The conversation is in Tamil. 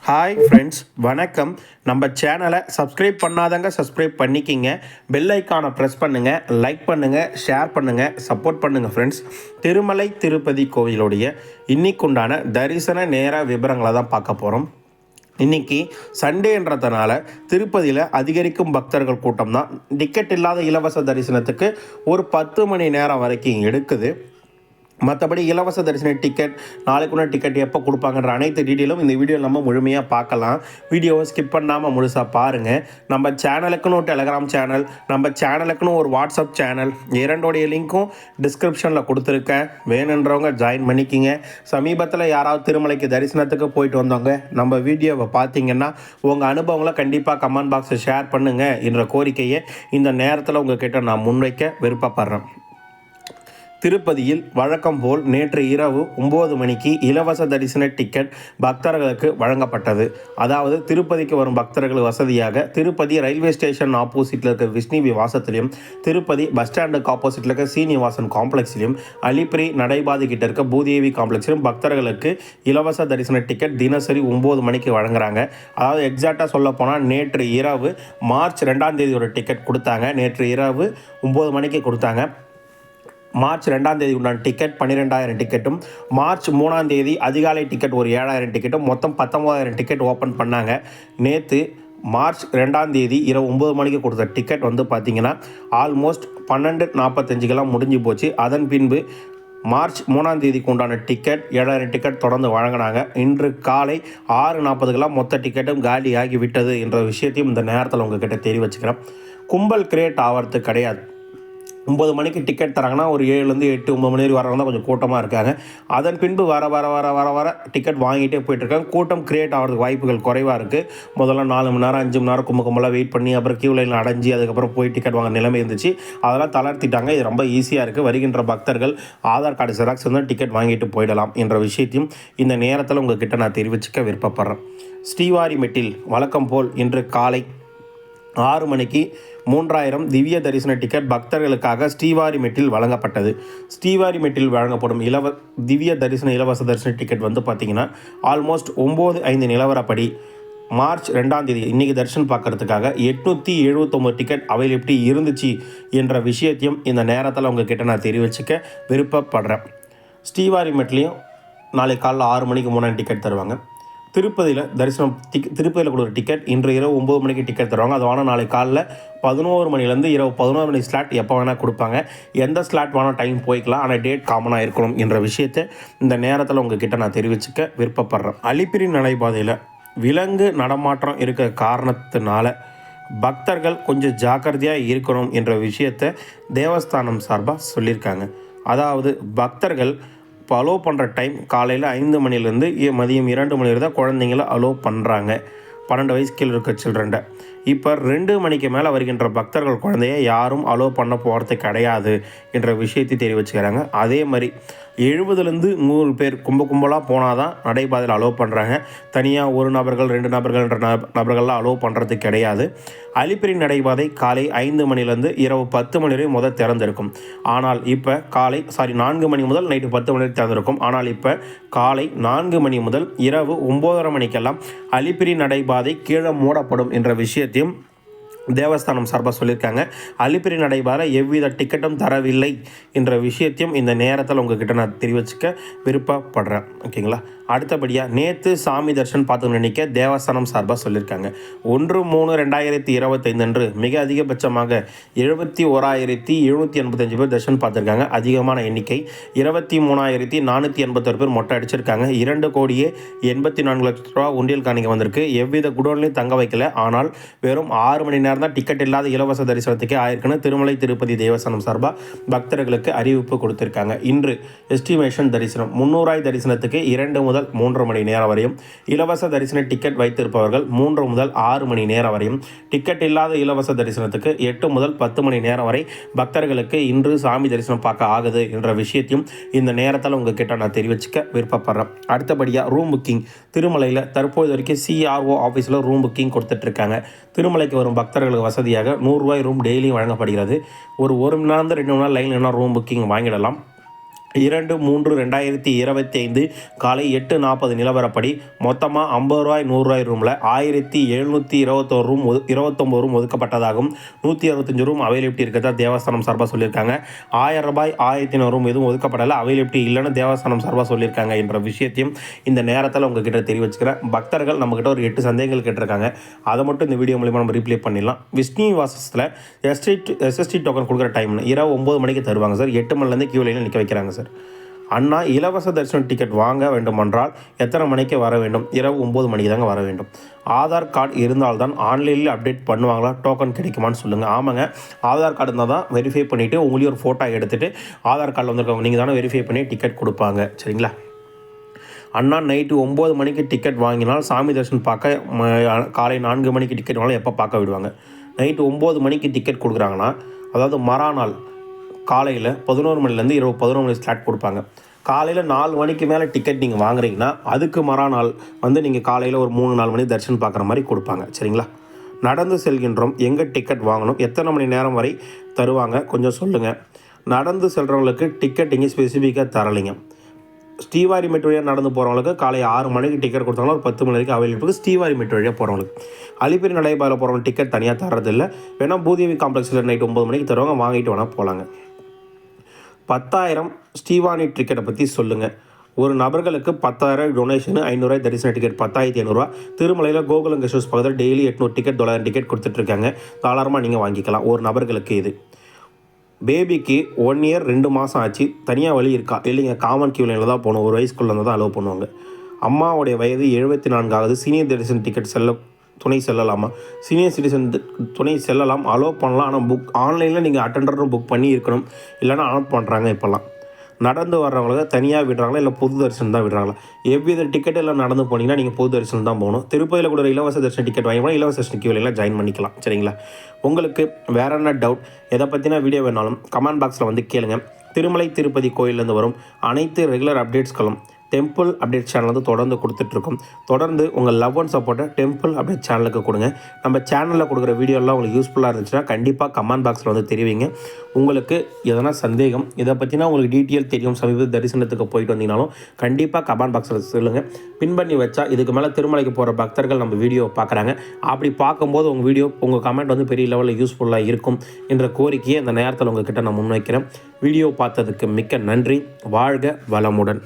ஹாய் ஃப்ரெண்ட்ஸ், வணக்கம். நம்ம சேனலை சப்ஸ்கிரைப் பண்ணாதங்க சப்ஸ்கிரைப் பண்ணிக்கிங்க. பெல் ஐக்கானை ப்ரெஸ் பண்ணுங்கள், லைக் பண்ணுங்கள், ஷேர் பண்ணுங்கள், சப்போர்ட் பண்ணுங்கள் ஃப்ரெண்ட்ஸ். திருமலை திருப்பதி கோவிலுடைய இன்னைக்குண்டான தரிசன நேர விவரங்களை தான் பார்க்க போகிறோம். இன்றைக்கி சண்டேன்றதுனால திருப்பதியில் அதிகரிக்கும் பக்தர்கள் கூட்டம் தான் டிக்கெட் இல்லாத இலவச தரிசனத்துக்கு ஒரு 10 மணி நேரம் வரைக்கும் எடுக்குது. மற்றபடி இலவச தரிசன டிக்கெட், நாளைக்குள்ள டிக்கெட் எப்போ கொடுப்பாங்கன்ற அனைத்து டீட்டெயிலும் இந்த வீடியோ நம்ம முழுமையாக பார்க்கலாம். வீடியோவை ஸ்கிப் பண்ணாமல் முழுசாக பாருங்கள். நம்ம சேனலுக்குன்னு ஒரு டெலகிராம் சேனல், நம்ம சேனலுக்குன்னு ஒரு வாட்ஸ்அப் சேனல், இரண்டோடைய லிங்க்கும் டிஸ்கிரிப்ஷனில் கொடுத்துருக்கேன். வேணுன்றவங்க ஜாயின் பண்ணிக்கிங்க. சமீபத்தில் யாராவது திருமலைக்கு தரிசனத்துக்கு போயிட்டு வந்தவங்க நம்ம வீடியோவை பார்த்தீங்கன்னா உங்கள் அனுபவங்களை கண்டிப்பாக கமெண்ட் பாக்ஸில் ஷேர் பண்ணுங்கள் என்ற கோரிக்கையை இந்த நேரத்தில் உங்கள்கிட்ட நான் முன்வைக்க விருப்பப்படுறேன். திருப்பதியில் வழக்கம் போல் நேற்று இரவு 9 மணிக்கு இலவச தரிசன டிக்கெட் பக்தர்களுக்கு வழங்கப்பட்டது. அதாவது திருப்பதிக்கு வரும் பக்தர்கள் வசதியாக திருப்பதி ரயில்வே ஸ்டேஷன் ஆப்போசிட்டில் இருக்க விஷ்ணு விவாசத்திலையும், திருப்பதி பஸ் ஸ்டாண்டுக்கு ஆப்போசிட்டில் இருக்க சீனிவாசன் காம்ப்ளெக்ஸ்லையும், அலிப்பிரி நடைபாதை கிட்ட இருக்க பூதேவி காம்ப்ளெக்ஸ்லையும் பக்தர்களுக்கு இலவச தரிசன டிக்கெட் தினசரி 9 மணிக்கு வழங்குறாங்க. அதாவது எக்ஸாக்டாக சொல்ல போனால் நேற்று இரவு மார்ச் 2ஆம் தேதியோட டிக்கெட் கொடுத்தாங்க. நேற்று இரவு 9 மணிக்கு கொடுத்தாங்க. மார்ச் 2ஆம் தேதி உண்டான டிக்கெட் 12,000 டிக்கெட்டும், மார்ச் 3ஆம் தேதி அதிகாலை டிக்கெட் ஒரு 7,000 டிக்கெட்டும், மொத்தம் 19,000 டிக்கெட் ஓப்பன் பண்ணாங்க. நேற்று மார்ச் 2ஆம் தேதி இரவு 9 மணிக்கு கொடுத்த டிக்கெட் பார்த்திங்கன்னா ஆல்மோஸ்ட் 12:45 முடிஞ்சு போச்சு. அதன் பின்பு மார்ச் 3ஆம் தேதிக்கு உண்டான டிக்கெட் 7,000 டிக்கெட் தொடர்ந்து வழங்கினாங்க. இன்று காலை 6:40 மொத்த டிக்கெட்டும் காலி ஆகி விட்டது என்ற விஷயத்தையும் இந்த நேரத்தில் உங்ககிட்ட தெரிவிச்சுக்கிறேன். கும்பல் கிரியேட் ஆகிறது கிடையாது. 9 மணிக்கு டிக்கெட் தராங்கன்னா ஒரு 7லேருந்து 8, 9 மணி வரைக்கும் வரவங்க தான் கொஞ்சம் கூட்டமாக இருக்காங்க. அதன் பின்பு வர வர வர வர வர டிக்கெட் வாங்கிட்டே போயிட்டுருக்காங்க. கூட்டம் கிரியேட் ஆகிறதுக்கு வாய்ப்புகள் குறைவாக இருக்குது. முதல்ல 4 மணி நேரம் 5 மணி நேரம் கும்பலாக வெயிட் பண்ணி அப்புறம் கியூ லைனில் அடைஞ்சி அதுக்கப்புறம் போய் டிக்கெட் வாங்க நிலைமை இருந்துச்சு. அதெல்லாம் தளர்த்திட்டாங்க. இது ரொம்ப ஈஸியாக இருக்குது. வருகின்ற பக்தர்கள் ஆதார் கார்டு ஜெராக்ஸ் டிக்கெட் வாங்கிட்டு போயிடலாம் என்ற விஷயத்தையும் இந்த நேரத்தில் உங்ககிட்ட நான் தெரிவிச்சுக்க விருப்பப்படுறேன். ஸ்ரீவாரிமெட்டில் வழக்கம் போல் இன்று காலை 6 மணிக்கு 3000 திவ்ய தரிசன டிக்கெட் பக்தர்களுக்காக ஸ்ரீவாரிமெட்டில் வழங்கப்பட்டது. ஸ்ரீவாரிமெட்டில் வழங்கப்படும் திவ்ய தரிசன இலவச தரிசன டிக்கெட் பார்த்திங்கன்னா ஆல்மோஸ்ட் 9:05 நிலவரப்படி மார்ச் 2ஆம் தேதி இன்றைக்கி தரிசனம் பார்க்குறதுக்காக 879 டிக்கெட் அவைலபிலிட்டி இருந்துச்சு என்ற விஷயத்தையும் இந்த நேரத்தில் உங்ககிட்ட நான் தெரிவிச்சுக்க விருப்பப்படுறேன். ஸ்ரீவாரிமெட்லேயும் நாளை காலைல 6 மணிக்கு 3 டிக்கெட் தருவாங்க. திருப்பதியில் திருப்பதியில் கொடுக்குற டிக்கெட் இன்று இரவு 9 மணிக்கு டிக்கெட் தருவாங்க. அது வேணால் நாளை காலைல 11 மணிலேருந்து இரவு 11 மணி ஸ்லாட் எப்போ வேணால் கொடுப்பாங்க. எந்த ஸ்லாட் வேணால் டைம் போய்க்கலாம், ஆனால் டேட் காமனாக இருக்கணும் என்ற விஷயத்தை இந்த நேரத்தில் உங்ககிட்ட நான் தெரிவிச்சுக்க விருப்பப்படுறேன். அலிப்பிரி நடைபாதையில் விலங்கு நடமாட்டம் இருக்கிற காரணத்தினால பக்தர்கள் கொஞ்சம் ஜாக்கிரதையாக இருக்கணும் என்ற விஷயத்தை தேவஸ்தானம் சார்பாக சொல்லியிருக்காங்க. அதாவது பக்தர்கள் இப்போ அலோவ் பண்ணுற டைம் காலையில் 5 மணிலேருந்து மதியம் 2 மணி வரை தான் குழந்தைங்கள அலோவ் பண்ணுறாங்க. 12 வயசு கீழே இருக்க சில்ட்ரன்ட்ட. இப்போ 2 மணிக்கு மேலே வருகின்ற பக்தர்கள் குழந்தைய யாரும் அலோவ் பண்ண போகிறது கிடையாது என்ற விஷயத்தை தெரிவிச்சுக்கிறாங்க. அதே மாதிரி 70லேருந்து 100 பேர் கும்பலாக போனால் தான் நடைபாதையில் அலோவ் பண்ணுறாங்க. தனியாக 1 நபர்கள் 2 நபர்கள் என்ற நபர்கள்லாம் அலோவ் பண்ணுறது கிடையாது. அலிப்பிரி நடைபாதை காலை 5 மணிலேருந்து இரவு 10 மணி வரை திறந்திருக்கும். ஆனால் இப்போ 4 மணி முதல் நைட்டு 10 மணி வரை திறந்திருக்கும். ஆனால் இப்போ காலை 4 மணி முதல் இரவு 9:30 மணிக்கெல்லாம் அலிப்பிரி நடைபாதை கீழே மூடப்படும் என்ற விஷயத்தையும் தேவஸ்தானம் சார்பாக சொல்லியிருக்காங்க. அலிப்பிரி நடைபாதை எவ்வித டிக்கெட்டும் தரவில்லை என்ற விஷயத்தையும் இந்த நேரத்தில் உங்ககிட்ட நான் தெரிவிச்சுக்க விருப்பப்படுறேன். ஓகேங்களா? அடுத்தபடியாக நேற்று சாமி தரிசனம் பார்த்து நினைக்க தேவஸ்தானம் சார்பாக சொல்லியிருக்காங்க. 1/3/2025 அன்று மிக அதிகபட்சமாக 71,785 பேர் தரிசனம் பார்த்துருக்காங்க. அதிகமான எண்ணிக்கை 23,481 பேர் மொட்டை அடிச்சிருக்காங்க. 2,84,00,000 உண்டியல் காணிக்க வந்திருக்கு. எவ்வித குடோன்லையும் தங்க வைக்கல. ஆனால் வெறும் 6 மணி நேரம் தான் டிக்கெட் இல்லாத இலவச தரிசனத்துக்கே ஆயிருக்குன்னு திருமலை திருப்பதி தேவஸ்தானம் சார்பாக பக்தர்களுக்கு அறிவிப்பு கொடுத்திருக்காங்க. இன்று எஸ்டிமேஷன் தரிசனம் 300 தரிசனத்துக்கு 2 முதல் 3 மணி நேரம் வரையும், இலவச தரிசன டிக்கெட் வைத்திருப்பவர்கள் 3 முதல் 6 மணி நேரம் வரையும், டிக்கெட் இல்லாத இலவச தரிசனத்துக்கு 8 முதல் 10 மணி நேரம் வரை பக்தர்களுக்கு இன்று சாமி தரிசனம் பார்க்க ஆகுது என்ற விஷயத்தையும் இந்த நேரத்தில் உங்ககிட்ட நான் தெரிவிச்சுக்க விருப்பப்படுறேன். அடுத்தபடியாக ரூம் புக்கிங் திருமலையில் தற்போது வரைக்கும் CRO ஆஃபீஸில் ரூம் புக்கிங் கொடுத்துட்ருக்காங்க. திருமலைக்கு வரும் பக்தர்களுக்கு வசதியாக 100 ரூபாய் ரூம் டெய்லியும் வழங்கப்படுகிறது. ஒரு மணி நேரம் 2 மணி நேரம் லைனில் ரூம் புக்கிங் வாங்கிடலாம். 2/3/2025 காலை 8:40 நிலவரப்படி மொத்தமாக 50 ரூபாய் 100 ரூபாய் ரூமில் 1721 ரூம் 29 ரூம் ஒதுக்கப்பட்டதாகவும் 165 ரூம் அவைலபிலிட்டி இருக்கிறதா தேவஸ்தானம் சார்பாக சொல்லியிருக்காங்க. 1000 ரூபாய் 1100 ரூம் எதுவும் ஒதுக்கப்படலை, அவைலபிலிட்டி இல்லைன்னு தேவஸ்தானம் சார்பாக சொல்லியிருக்காங்க என்ற விஷயத்தையும் இந்த நேரத்தில் உங்ககிட்ட தெரிவிச்சுக்கிறேன். பக்தர்கள் நம்மக்கிட்ட ஒரு 8 சந்தேகங்கள் கேட்டிருக்காங்க, அதை மட்டும் இந்த வீடியோ மூலிமா நம்ம ரீப்ளே பண்ணிடலாம். விஷ்ணுவாசத்தில் எஸ்எஸ்டி டோக்கன் கொடுக்குற டைம்னு இரவு 9 மணிக்கு தருவாங்க சார். 8 மணிலேருந்து கியூ லைனில் நிற்க வைக்கிறாங்க சார். அண்ணா இலவச தரிசனம் டிக்கெட் வாங்க வேண்டுமென்றால் எத்தனை மணிக்கு வர வேண்டும்? இரவு 9 மணிக்கு தாங்க வர வேண்டும். ஆதார் கார்டு இருந்தால்தான் ஆன்லைனில் அப்டேட் பண்ணுவாங்களா, டோக்கன் கிடைக்குமான்னு சொல்லுங்கள். ஆமாங்க, ஆதார் கார்டு இருந்தால் தான் வெரிஃபை பண்ணிவிட்டு உங்களையும் ஒரு ஃபோட்டோ எடுத்துகிட்டு ஆதார் கார்டில் வந்துருக்கவங்க நீங்கள் தானே வெரிஃபை பண்ணி டிக்கெட் கொடுப்பாங்க. சரிங்களா? அண்ணா நைட்டு 9 மணிக்கு டிக்கெட் வாங்கினால் சாமி தரிசனம் பார்க்க காலை 4 மணிக்கு டிக்கெட் வாங்கினாலும் எப்போ பார்க்க விடுவாங்க? நைட்டு 9 மணிக்கு டிக்கெட் கொடுக்குறாங்கன்னா அதாவது மறாநாள் காலையில் 11 மணிலேருந்து இரவு 11 மணி ஸ்லாட் கொடுப்பாங்க. காலையில் 4 மணிக்கு மேலே டிக்கெட் நீங்கள் வாங்குறீங்கன்னா அதுக்கு மறாநாள் நீங்கள் காலையில் ஒரு 3-4 மணி தரிசனம் பார்க்குற மாதிரி கொடுப்பாங்க. சரிங்களா? நடந்து செல்கின்றோம், எங்கே டிக்கெட் வாங்கணும், எத்தனை மணி நேரம் வரை தருவாங்க கொஞ்சம் சொல்லுங்கள். நடந்து செல்கிறவங்களுக்கு டிக்கெட் இங்கே ஸ்பெசிஃபிக்காக தரலைங்க. ஸ்ரீவாரிமெட் வழியாக நடந்து போகிறவங்களுக்கு காலை 6 மணிக்கு டிக்கெட் கொடுத்தாங்கன்னா ஒரு 10 மணி வரைக்கும் அவைலபிள். ஸ்ரீவாரிமெட் வழியாக போகிறவங்களுக்கு அலிப்பிரி நடைபாதையில் போகிறவங்க டிக்கெட் தனியாக தரதில்லை. வேணால் பூதேவி காம்ப்ளெக்ஸில் நைட்டு 9 மணிக்கு தருவாங்க, வாங்கிட்டு வேணால் போகலாங்க. 10,000 ஸ்ரீவாணி டிக்கெட்டை பற்றி சொல்லுங்கள். ஒரு நபர்களுக்கு 10,000 டொனேஷனு, 500 தரிசன டிக்கெட் 10,500. திருமலையில் கோகுலம் கெஸ்ட் ஹவுஸ் பக்கத்தில் டெய்லி 800 டிக்கெட் 900 டிக்கெட் கொடுத்துட்ருக்காங்க. தாராளமாக நீங்கள் வாங்கிக்கலாம் ஒரு நபர்களுக்கு. இது பேபிக்கு 1 இயர் 2 மாதம் ஆச்சு, தனியாக வழி இருக்கா? இல்லைங்க, காமன் கியூ லைனில் தான் போகணும், ஒரு வயசுக்குள்ளே இருந்தால் தான் அலோவ் பண்ணுவாங்க. அம்மாவுடைய வயது 74 ஆகுது, சீனியர் சிட்டிசன் டிக்கெட் துணை செல்லலாமா? சீனியர் சிட்டிசன் துணை செல்லலாம், அலோவ் பண்ணலாம். ஆனால் ஆன்லைனில் நீங்கள் அட்டெண்டரும் புக் பண்ணி இருக்கணும், இல்லைனா அலோவ் பண்ணுறாங்க. இப்போல்லாம் நடந்து வர்றவங்களுக்கு தனியாக விடுறாங்களா இல்லை பொது தரிசனம் தான் விடுறாங்களா? எவ்வித டிக்கெட் எல்லாம் நடந்து போனீங்கன்னா நீங்கள் பொது தரிசனம் தான் போகணும். திருப்பதியில் கூட இலவச தரிசன டிக்கெட் வாங்கி போனால் இலவச தரிசன கியூலாம் ஜாயின் பண்ணிக்கலாம். சரிங்களா? உங்களுக்கு வேறு என்ன டவுட், எதை பற்றின வீடியோ வேணாலும் கமெண்ட் பாக்ஸில் கேளுங்க. திருமலை திருப்பதி கோயிலேருந்து வரும் அனைத்து ரெகுலர் அப்டேட்ஸ்களும் டெம்பிள் அப்டேட் சேனல் தொடர்ந்து கொடுத்துட்ருக்கோம். தொடர்ந்து உங்கள் லவ் அண்ட் சப்போர்ட்டை டெம்பிள் அப்டேட் சேனலுக்கு கொடுங்க. நம்ம சேனலில் கொடுக்குற வீடியோலாம் உங்களுக்கு யூஸ்ஃபுல்லாக இருந்துச்சுன்னா கண்டிப்பாக கமெண்ட் பாக்ஸில் தெரிவிங்க. உங்களுக்கு எதனா சந்தேகம், இதை பற்றினா உங்களுக்கு டீட்டெயில் தெரியும், சமீப தரிசனத்துக்கு போயிட்டு வந்தீங்கனாலும் கண்டிப்பாக கமெண்ட் பாக்ஸில் சொல்லுங்கள். பின் பண்ணி வச்சா இதுக்கு மேலே திருமலைக்கு போகிற பக்தர்கள் நம்ம வீடியோ பார்க்குறாங்க. அப்படி பார்க்கும்போது உங்கள் வீடியோ உங்கள் கமெண்ட் பெரிய லெவலில் யூஸ்ஃபுல்லாக இருக்கும் என்ற கோரிக்கையை இந்த நேரத்தில் உங்கள்கிட்ட நான் முன்வைக்கிறேன். வீடியோ பார்த்ததுக்கு மிக்க நன்றி. வாழ்க வளமுடன்.